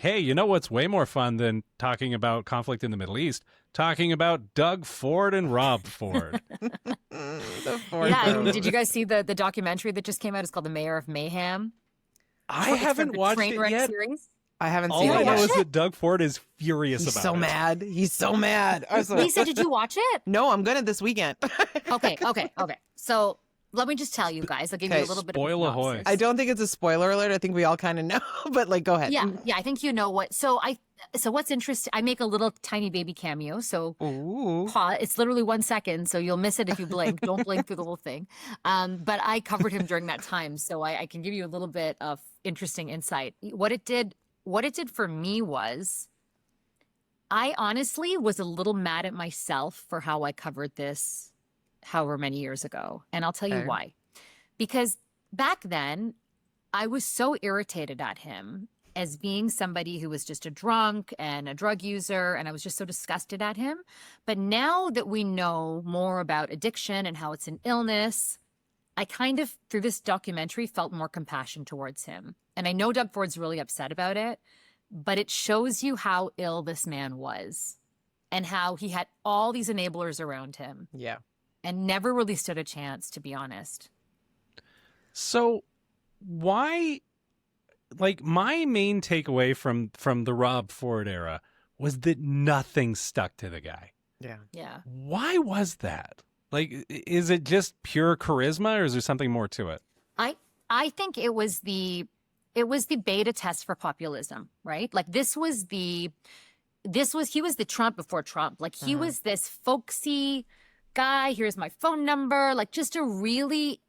hey, you know what's way more fun than talking about conflict in the Middle East? Talking about Doug Ford and Rob Ford. The Ford Yeah, I mean, bros. did you guys see the documentary that just came out? It's called The Mayor of Mayhem. I haven't the watched it Trainwreck yet. series. I haven't All seen I it know yet. is that Doug Ford is furious He's about so it. mad. He's so mad. I was like, Lisa, did you watch it? no, I'm gonna this weekend. Okay. So let me just tell you guys. I'll give you a Okay, little bit spoil of ahoy. synopsis. I don't think it's a spoiler alert. I think we all kind of know, but like, go ahead. Yeah, I think you know what. So what's interesting? I make a little tiny baby cameo. So Ooh. it's literally 1 second, so you'll miss it if you blink. Don't blink through the whole thing. But I covered him during that time, so I can give you a little bit of interesting insight. What it did for me was, I honestly was a little mad at myself for how I covered this however many years ago. And I'll tell you Okay. why. Because back then, I was so irritated at him as being somebody who was just a drunk and a drug user, and I was just so disgusted at him. But now that we know more about addiction and how it's an illness, I kind of, through this documentary, felt more compassion towards him. And I know Doug Ford's really upset about it, but it shows you how ill this man was and how he had all these enablers around him Yeah. and never really stood a chance, to be honest. So why, like, my main takeaway from the Rob Ford era was that nothing stuck to the guy. Yeah. Yeah. Why was that? Like, is it just pure charisma, or is there something more to it? I think it was the beta test for populism, right? Like he was the Trump before Trump. Like he was this folksy guy. Here's my phone number. Like just a really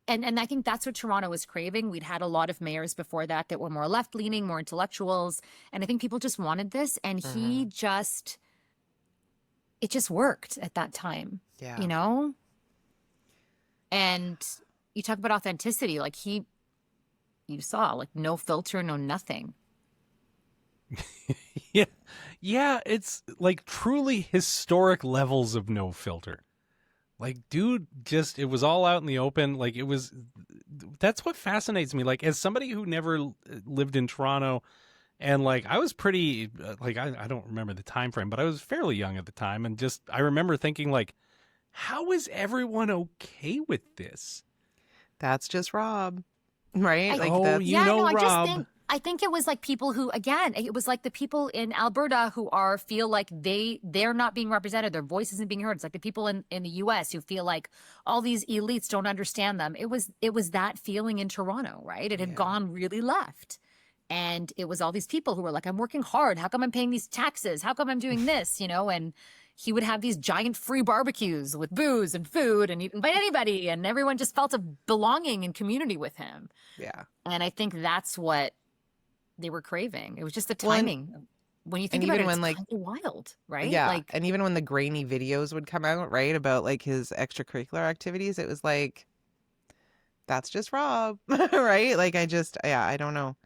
and I think that's what Toronto was craving. We'd had a lot of mayors before that were more left leaning, more intellectuals. And I think people just wanted this. And it just worked at that time. Yeah. You know? And you talk about authenticity, like you saw, like no filter, no nothing. Yeah, it's like truly historic levels of no filter. Like, dude, it was all out in the open. Like, that's what fascinates me. Like, as somebody who never lived in Toronto, and like, I was pretty, like, I don't remember the time frame, but I was fairly young at the time. And I remember thinking, like, how is everyone okay with this? That's just Rob, right? Rob. I think it was like people who, again, it was like the people in Alberta who feel like they're not being represented. Their voice isn't being heard. It's like the people in the US who feel like all these elites don't understand them. It was that feeling in Toronto, right? It had gone really left. And it was all these people who were like, I'm working hard. How come I'm paying these taxes? How come I'm doing this? You know, and he would have these giant free barbecues with booze and food, and he'd invite anybody, and everyone just felt a belonging and community with him. Yeah. And I think that's what they were craving. It was just the timing. When you think about it, it's kind of wild, right? Yeah. And even when the grainy videos would come out, right, about like his extracurricular activities, it was like, that's just Rob, right? Like, I don't know.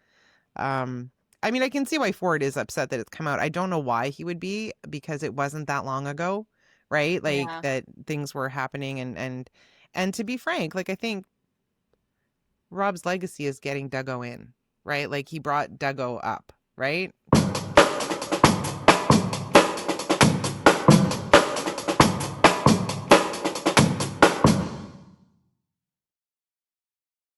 I mean, I can see why Ford is upset that it's come out. I don't know why he would be, because it wasn't that long ago, right? Like that things were happening, and to be frank, like I think Rob's legacy is getting Duggo in, right? Like he brought Duggo up, right?